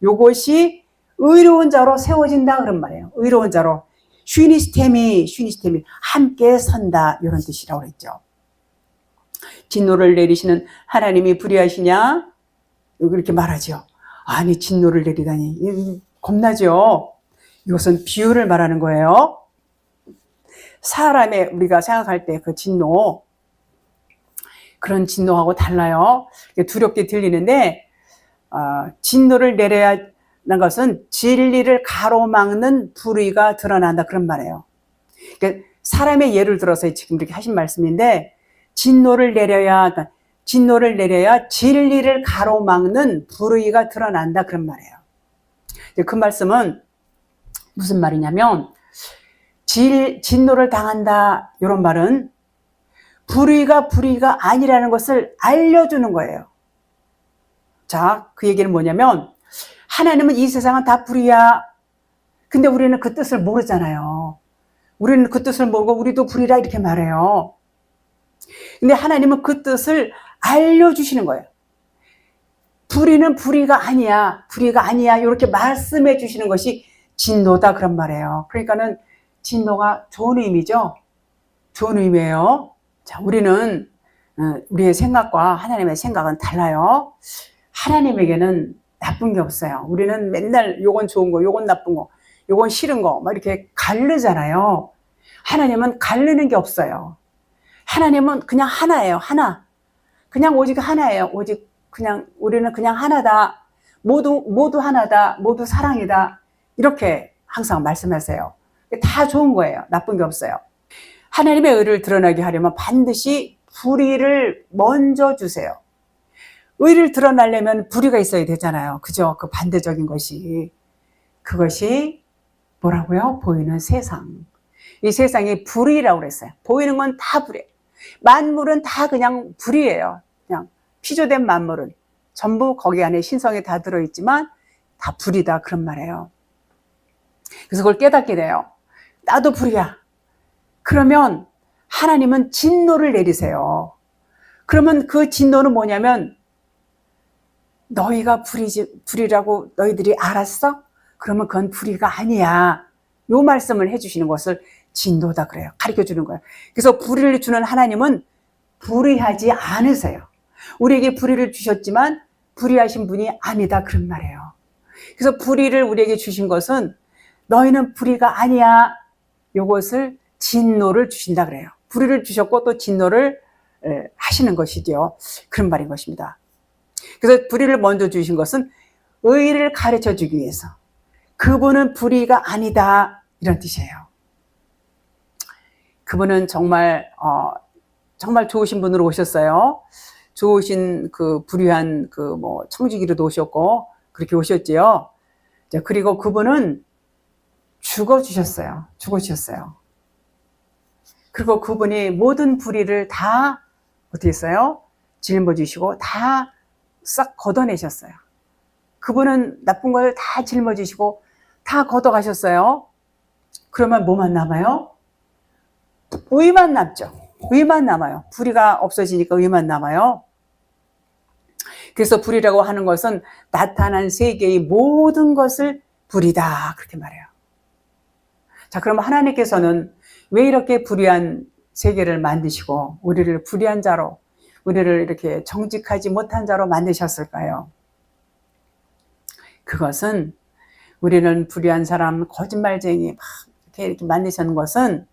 이것이 의로운 자로 세워진다 그런 말이에요. 의로운 자로 슈니스테미 함께 선다 이런 뜻이라고 그랬죠. 진노를 내리시는 하나님이 불의하시냐 이렇게 말하죠. 아니 진노를 내리다니 겁나죠. 이것은 비유를 말하는 거예요. 사람의 우리가 생각할 때 그 진노, 그런 진노하고 달라요. 두렵게 들리는데 진노를 내려야 하는 것은 진리를 가로막는 불의가 드러난다 그런 말이에요. 그러니까 사람의 예를 들어서 지금 이렇게 하신 말씀인데 진노를 내려야 진리를 가로막는 불의가 드러난다 그런 말이에요. 그 말씀은 무슨 말이냐면 진노를 당한다 이런 말은 불의가 아니라는 것을 알려주는 거예요. 자, 그 얘기는 뭐냐면 하나님은 이 세상은 다 불의야. 근데 우리는 그 뜻을 모르잖아요. 우리는 그 뜻을 모르고 우리도 불의라 이렇게 말해요. 근데 하나님은 그 뜻을 알려주시는 거예요. 불의는 불의가 아니야 이렇게 말씀해 주시는 것이 진노다 그런 말이에요. 그러니까는 진노가 좋은 의미죠. 좋은 의미예요. 자, 우리는 우리의 생각과 하나님의 생각은 달라요. 하나님에게는 나쁜 게 없어요. 우리는 맨날 요건 좋은 거, 요건 나쁜 거, 요건 싫은 거 막 이렇게 가르잖아요. 하나님은 가르는 게 없어요. 하나님은 그냥 하나예요. 하나. 그냥 오직 하나예요. 오직 그냥 우리는 그냥 하나다. 모두 하나다. 모두 사랑이다. 이렇게 항상 말씀하세요. 다 좋은 거예요. 나쁜 게 없어요. 하나님의 의를 드러나게 하려면 반드시 불의를 먼저 주세요. 의를 드러나려면 불의가 있어야 되잖아요. 그죠? 그 반대적인 것이. 그것이 뭐라고요? 보이는 세상. 이 세상이 불의라고 그랬어요. 보이는 건 다 불이에요. 만물은 다 그냥 불이에요. 그냥 피조된 만물은. 전부 거기 안에 신성이 다 들어있지만 다 불이다 그런 말이에요. 그래서 그걸 깨닫게 돼요. 나도 불이야. 그러면 하나님은 진노를 내리세요. 그러면 그 진노는 뭐냐면 너희가 불이라고 너희들이 알았어? 그러면 그건 불의가 아니야. 요 말씀을 해주시는 것을 진노다 그래요. 가르쳐주는 거예요. 그래서 불의를 주는 하나님은 불의하지 않으세요. 우리에게 불의를 주셨지만 불의하신 분이 아니다 그런 말이에요. 그래서 불의를 우리에게 주신 것은 너희는 불의가 아니야. 요것을 진노를 주신다 그래요. 불의를 주셨고 또 진노를 하시는 것이죠. 그런 말인 것입니다. 그래서 불의를 먼저 주신 것은 의를 가르쳐 주기 위해서. 그분은 불의가 아니다, 이런 뜻이에요. 그분은 정말 좋으신 분으로 오셨어요. 좋으신 그 불의한 청지기로도 오셨고 그렇게 오셨지요. 그리고 그분은 죽어주셨어요. 그리고 그분이 모든 불의를 다 어떻게 했어요? 짊어지시고 다 싹 걷어내셨어요. 그분은 나쁜 걸 다 짊어지시고 다 걷어가셨어요. 그러면 뭐만 남아요? 의만 남죠. 의만 남아요. 불의가 없어지니까 의만 남아요. 그래서 불의라고 하는 것은 나타난 세계의 모든 것을 불의다, 그렇게 말해요. 자, 그럼 하나님께서는 왜 이렇게 불의한 세계를 만드시고 우리를 불의한 자로, 우리를 이렇게 정직하지 못한 자로 만드셨을까요? 그것은 우리는 불의한 사람, 거짓말쟁이 막 이렇게 만드시는 것은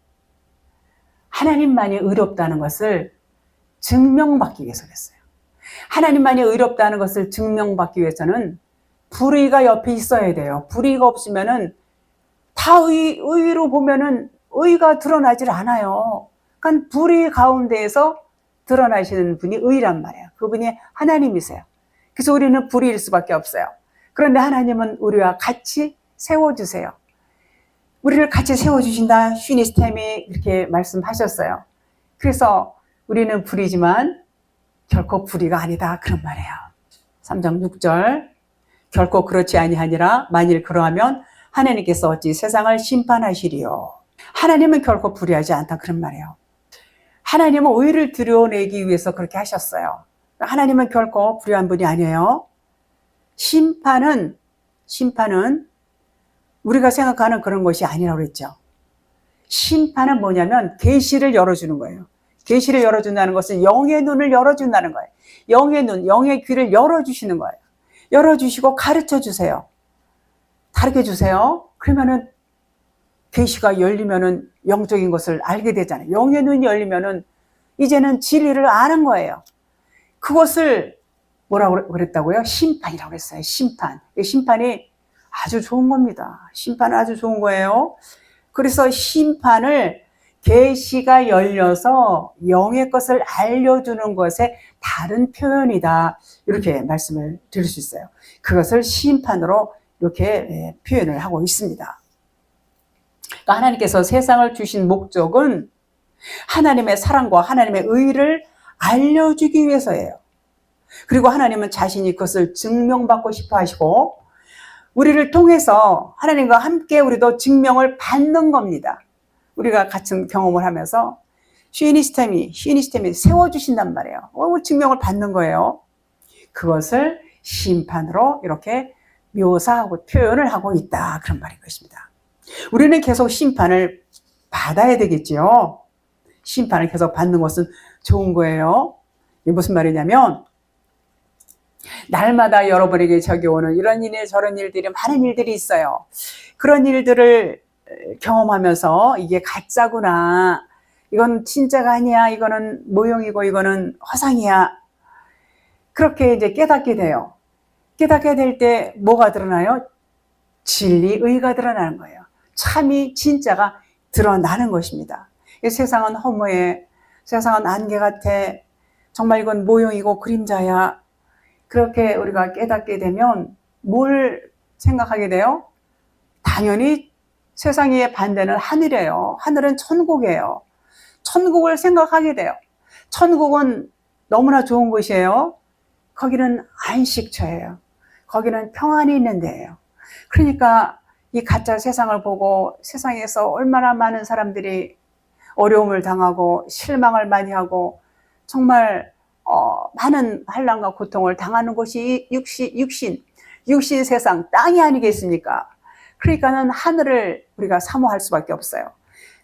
하나님만이 의롭다는 것을 증명받기 위해서 그랬어요. 하나님만이 의롭다는 것을 증명받기 위해서는 불의가 옆에 있어야 돼요. 불의가 없으면은 다 의로 보면은 의가 드러나질 않아요. 그러니까 불의 가운데에서 드러나시는 분이 의란 말이에요. 그분이 하나님이세요. 그래서 우리는 불의일 수밖에 없어요. 그런데 하나님은 우리와 같이 세워주세요. 우리를 같이 세워주신다. 슈니스템이 이렇게 말씀하셨어요. 그래서 우리는 불의지만 결코 불의가 아니다, 그런 말이에요. 3장 6절 결코 그렇지 아니하니라. 만일 그러하면 하나님께서 어찌 세상을 심판하시리요. 하나님은 결코 불의하지 않다, 그런 말이에요. 하나님은 의를 드러내기 위해서 그렇게 하셨어요. 하나님은 결코 불의한 분이 아니에요. 심판은 우리가 생각하는 그런 것이 아니라고 그랬죠. 심판은 뭐냐면 계시를 열어주는 거예요. 계시를 열어준다는 것은 영의 눈을 열어준다는 거예요. 영의 눈, 영의 귀를 열어주시는 거예요. 열어주시고 가르쳐 주세요. 가르쳐 주세요. 그러면은 계시가 열리면은 영적인 것을 알게 되잖아요. 영의 눈이 열리면은 이제는 진리를 아는 거예요. 그것을 뭐라고 그랬다고요? 심판이라고 했어요. 심판. 심판이 아주 좋은 겁니다. 심판은 아주 좋은 거예요. 그래서 심판을 계시가 열려서 영의 것을 알려주는 것의 다른 표현이다, 이렇게 말씀을 드릴 수 있어요. 그것을 심판으로 이렇게 표현을 하고 있습니다. 그러니까 하나님께서 세상을 주신 목적은 하나님의 사랑과 하나님의 의를 알려주기 위해서예요. 그리고 하나님은 자신이 그것을 증명받고 싶어 하시고 우리를 통해서 하나님과 함께 우리도 증명을 받는 겁니다. 우리가 같은 경험을 하면서 슈니스템이 세워주신단 말이에요. 증명을 받는 거예요. 그것을 심판으로 이렇게 묘사하고 표현을 하고 있다, 그런 말인 것입니다. 우리는 계속 심판을 받아야 되겠지요. 심판을 계속 받는 것은 좋은 거예요. 이게 무슨 말이냐면 날마다 여러분에게 적용오는 이런 일 저런 일들이 많은 일들이 있어요. 그런 일들을 경험하면서 이게 가짜구나, 이건 진짜가 아니야, 이거는 모형이고 이거는 화상이야, 그렇게 이제 깨닫게 돼요. 깨닫게 될 때 뭐가 드러나요? 진리, 의가 드러나는 거예요. 참이, 진짜가 드러나는 것입니다. 세상은 허무해, 세상은 안개 같아, 정말 이건 모형이고 그림자야, 그렇게 우리가 깨닫게 되면 뭘 생각하게 돼요? 당연히 세상의 반대는 하늘이에요. 하늘은 천국이에요. 천국을 생각하게 돼요. 천국은 너무나 좋은 곳이에요. 거기는 안식처예요. 거기는 평안이 있는 데예요. 그러니까 이 가짜 세상을 보고 세상에서 얼마나 많은 사람들이 어려움을 당하고 실망을 많이 하고 정말 많은 환난과 고통을 당하는 곳이 육신 세상, 땅이 아니겠습니까? 그러니까는 하늘을 우리가 사모할 수밖에 없어요.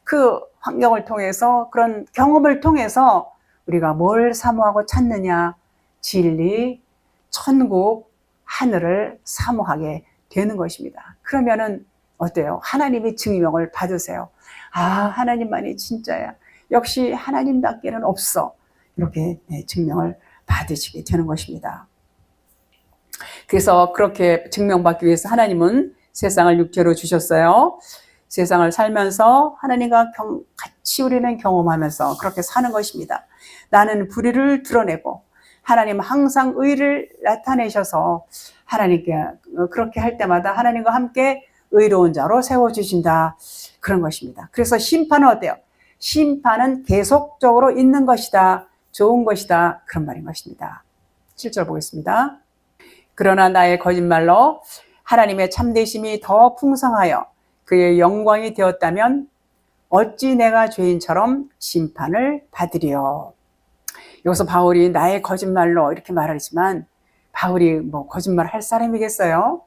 그 환경을 통해서, 그런 경험을 통해서 우리가 뭘 사모하고 찾느냐? 진리, 천국, 하늘을 사모하게 되는 것입니다. 그러면은 어때요? 하나님의 증명을 받으세요. 아, 하나님만이 진짜야. 역시 하나님답게는 없어. 이렇게 증명을 받으시게 되는 것입니다. 그래서 그렇게 증명받기 위해서 하나님은 세상을 육체로 주셨어요. 세상을 살면서 하나님과 같이 우리는 경험하면서 그렇게 사는 것입니다. 나는 불의를 드러내고 하나님은 항상 의를 나타내셔서 하나님께 그렇게 할 때마다 하나님과 함께 의로운 자로 세워주신다. 그런 것입니다. 그래서 심판은 어때요? 심판은 계속적으로 있는 것이다. 좋은 것이다. 그런 말인 것입니다. 7절 보겠습니다. 그러나 나의 거짓말로 하나님의 참되심이 더 풍성하여 그의 영광이 되었다면 어찌 내가 죄인처럼 심판을 받으리요. 여기서 바울이 나의 거짓말로 이렇게 말하지만 바울이 뭐 거짓말 할 사람이겠어요?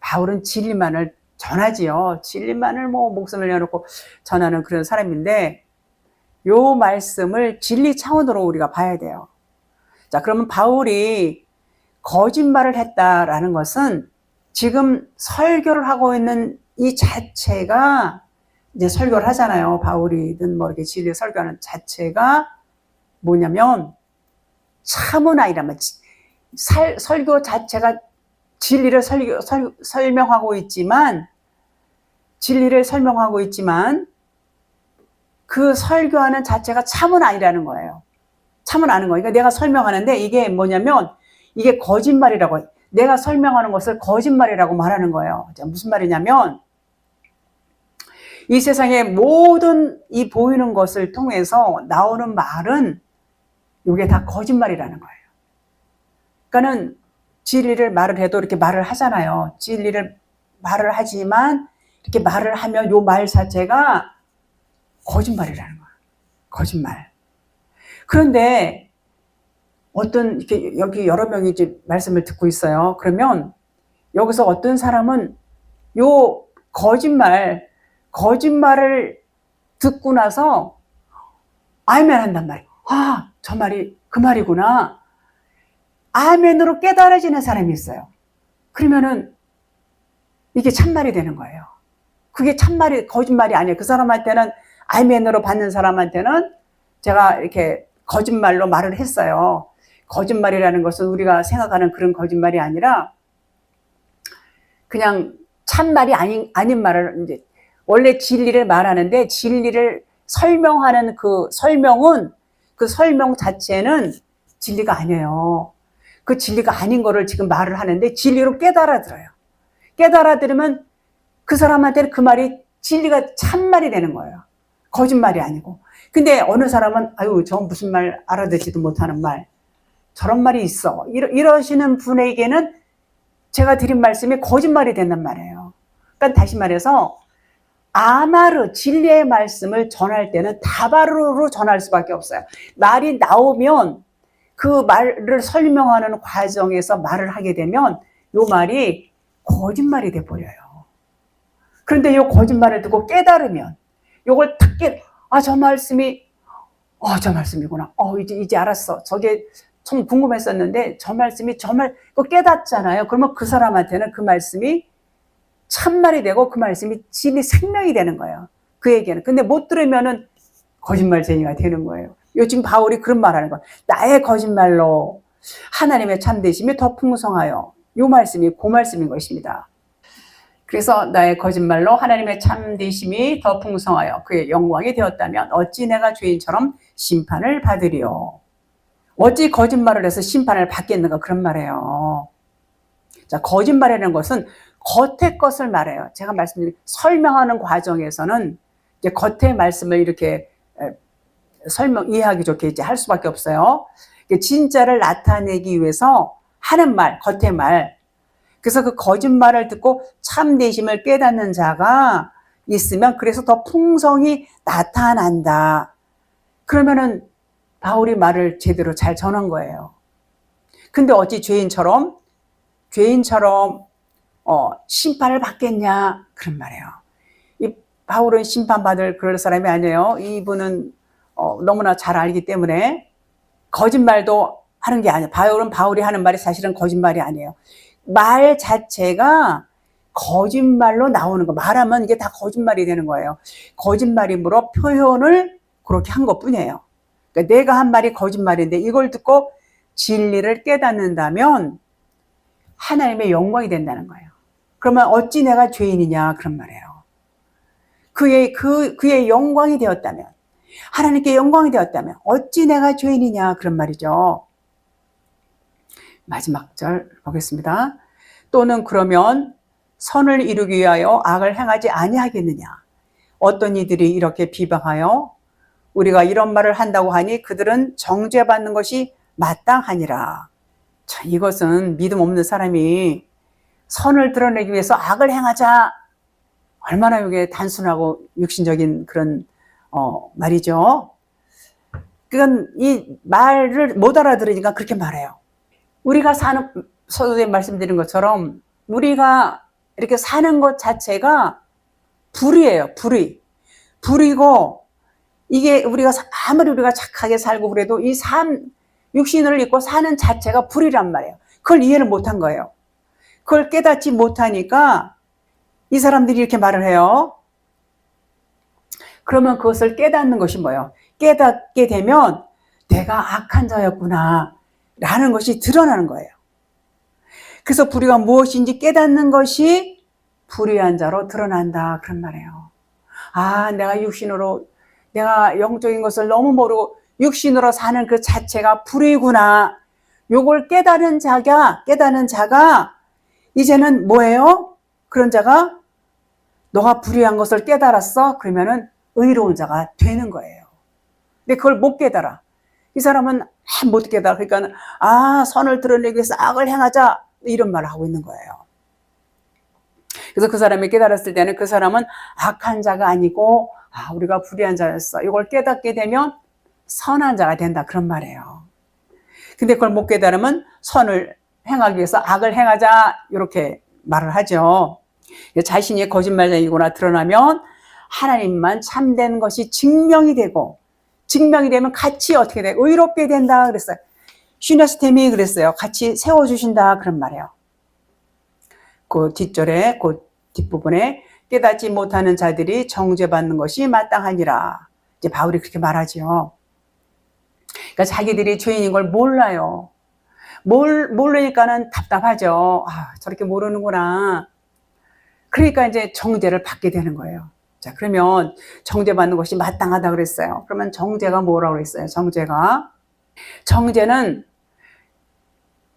바울은 진리만을 전하지요. 진리만을 뭐 목숨을 내놓고 전하는 그런 사람인데 요 말씀을 진리 차원으로 우리가 봐야 돼요. 자, 그러면 바울이 거짓말을 했다라는 것은 지금 설교를 하고 있는 이 자체가 이제 설교를 하잖아요. 바울이든 뭐 이렇게 진리 설교하는 자체가 뭐냐면 참은 아이라면 설교 자체가 진리를 설명하고 있지만 진리를 설명하고 있지만 그 설교하는 자체가 참은 아니라는 거예요. 참은 아는 거예요. 그러니까 내가 설명하는데 이게 뭐냐면 이게 거짓말이라고 내가 설명하는 것을 거짓말이라고 말하는 거예요. 무슨 말이냐면 이 세상의 모든 이 보이는 것을 통해서 나오는 말은 이게 다 거짓말이라는 거예요. 그러니까는 진리를 말을 해도 이렇게 말을 하잖아요. 진리를 말을 하지만 이렇게 말을 하면 요 말 자체가 거짓말이라는 거예요. 거짓말. 그런데 어떤 이렇게 여기 여러 명이 이제 말씀을 듣고 있어요. 그러면 여기서 어떤 사람은 요 거짓말을 듣고 나서 아멘 한단 말이에요. 아, 저 말이 그 말이구나. 아멘으로 깨달아지는 사람이 있어요. 그러면은 이게 참말이 되는 거예요. 그게 참말이 거짓말이 아니에요. 그 사람한테는 아멘으로 받는 사람한테는 제가 이렇게 거짓말로 말을 했어요. 거짓말이라는 것은 우리가 생각하는 그런 거짓말이 아니라 그냥 참말이 아닌 말을 이제 원래 진리를 말하는데 진리를 설명하는 그 설명 자체는 진리가 아니에요. 그 진리가 아닌 거를 지금 말을 하는데 진리로 깨달아들어요. 깨달아들으면 그 사람한테는 그 말이 진리가 참말이 되는 거예요. 거짓말이 아니고. 근데 어느 사람은 아유 저 무슨 말 알아듣지도 못하는 말 저런 말이 있어. 이러시는 분에게는 제가 드린 말씀이 거짓말이 된단 말이에요. 그러니까 다시 말해서 아마르 진리의 말씀을 전할 때는 다바르로 전할 수밖에 없어요. 말이 나오면 그 말을 설명하는 과정에서 말을 하게 되면 이 말이 거짓말이 돼버려요. 그런데 이 거짓말을 듣고 깨달으면 이걸 딱 저 말씀이 저 말씀이구나. 이제 알았어. 저게 좀 궁금했었는데 저 말씀이 그거 깨닫잖아요. 그러면 그 사람한테는 그 말씀이 참말이 되고 그 말씀이 진리 생명이 되는 거예요. 그에게는. 근데 못 들으면은 거짓말쟁이가 되는 거예요. 요즘 바울이 그런 말하는 거예요. 나의 거짓말로 하나님의 참되심이 더 풍성하여. 요 말씀이 그 말씀인 것입니다. 그래서 나의 거짓말로 하나님의 참되심이 더 풍성하여 그의 영광이 되었다면 어찌 내가 죄인처럼 심판을 받으리요. 어찌 거짓말을 해서 심판을 받겠는가 그런 말이에요. 자, 거짓말이라는 것은 겉의 것을 말해요. 제가 말씀드린 설명하는 과정에서는 이제 겉의 말씀을 이렇게 이해하기 좋게 이제 할 수밖에 없어요. 진짜를 나타내기 위해서 하는 말, 겉의 말. 그래서 그 거짓말을 듣고 참되심을 깨닫는 자가 있으면 그래서 더 풍성이 나타난다. 그러면은 바울이 말을 제대로 잘 전한 거예요. 근데 어찌 죄인처럼 심판을 받겠냐 그런 말이에요. 이 바울은 심판받을 그럴 사람이 아니에요. 이분은 너무나 잘 알기 때문에 거짓말도 하는 게 아니에요. 바울이 하는 말이 사실은 거짓말이 아니에요. 말 자체가 거짓말로 나오는 거. 말하면 이게 다 거짓말이 되는 거예요. 거짓말이므로 표현을 그렇게 한 것뿐이에요. 그러니까 내가 한 말이 거짓말인데 이걸 듣고 진리를 깨닫는다면 하나님의 영광이 된다는 거예요. 그러면 어찌 내가 죄인이냐 그런 말이에요. 그의 영광이 되었다면, 하나님께 영광이 되었다면 어찌 내가 죄인이냐 그런 말이죠. 마지막 절 보겠습니다. 또는 그러면 선을 이루기 위하여 악을 행하지 아니하겠느냐. 어떤 이들이 이렇게 비방하여 우리가 이런 말을 한다고 하니 그들은 정죄받는 것이 마땅하니라. 자, 이것은 믿음 없는 사람이 선을 드러내기 위해서 악을 행하자. 얼마나 이게 단순하고 육신적인 그런 말이죠. 그건 이 말을 못 알아들으니까 그렇게 말해요. 우리가 사는, 서두에 말씀드린 것처럼 우리가 이렇게 사는 것 자체가 불이에요. 불이고 이게 아무리 우리가 착하게 살고 그래도 이 육신을 입고 사는 자체가 불이란 말이에요. 그걸 이해를 못한 거예요. 그걸 깨닫지 못하니까 이 사람들이 이렇게 말을 해요. 그러면 그것을 깨닫는 것이 뭐예요? 깨닫게 되면 내가 악한 자였구나 라는 것이 드러나는 거예요. 그래서 불의가 무엇인지 깨닫는 것이 불의한 자로 드러난다 그런 말이에요. 아, 내가 영적인 것을 너무 모르고 육신으로 사는 그 자체가 불의구나. 요걸 깨닫는 자가 이제는 뭐예요? 그런 자가 너가 불의한 것을 깨달았어? 그러면은 의로운 자가 되는 거예요. 근데 그걸 못 깨달아. 이 사람은 못 깨달아. 그러니까 선을 드러내기 위해서 악을 행하자 이런 말을 하고 있는 거예요. 그래서 그 사람이 깨달았을 때는 그 사람은 악한 자가 아니고 우리가 불의한 자였어. 이걸 깨닫게 되면 선한 자가 된다 그런 말이에요. 근데 그걸 못 깨달으면 선을 행하기 위해서 악을 행하자 이렇게 말을 하죠. 자신이 거짓말쟁이구나 드러나면 하나님만 참된 것이 증명이 되면 같이 어떻게 돼? 의롭게 된다 그랬어요. 시너스템이 그랬어요. 같이 세워주신다 그런 말이에요. 그 뒷절에 그 뒷부분에 깨닫지 못하는 자들이 정죄받는 것이 마땅하니라. 이제 바울이 그렇게 말하죠. 그러니까 자기들이 죄인인 걸 몰라요. 모르니까는 답답하죠. 저렇게 모르는구나. 그러니까 이제 정죄를 받게 되는 거예요. 자, 그러면 정죄받는 것이 마땅하다 그랬어요. 그러면 정죄가 뭐라고 그랬어요? 정죄는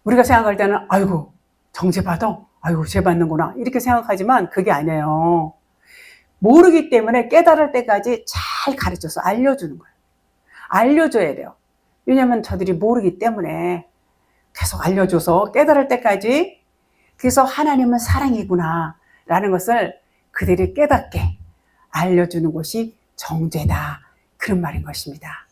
우리가 생각할 때는 아이고 정죄받아? 아이고 죄 받는구나 이렇게 생각하지만 그게 아니에요. 모르기 때문에 깨달을 때까지 잘 가르쳐서 알려주는 거예요. 알려줘야 돼요. 왜냐하면 저들이 모르기 때문에 계속 알려줘서 깨달을 때까지, 그래서 하나님은 사랑이구나 라는 것을 그들이 깨닫게 알려주는 것이 정죄다 그런 말인 것입니다.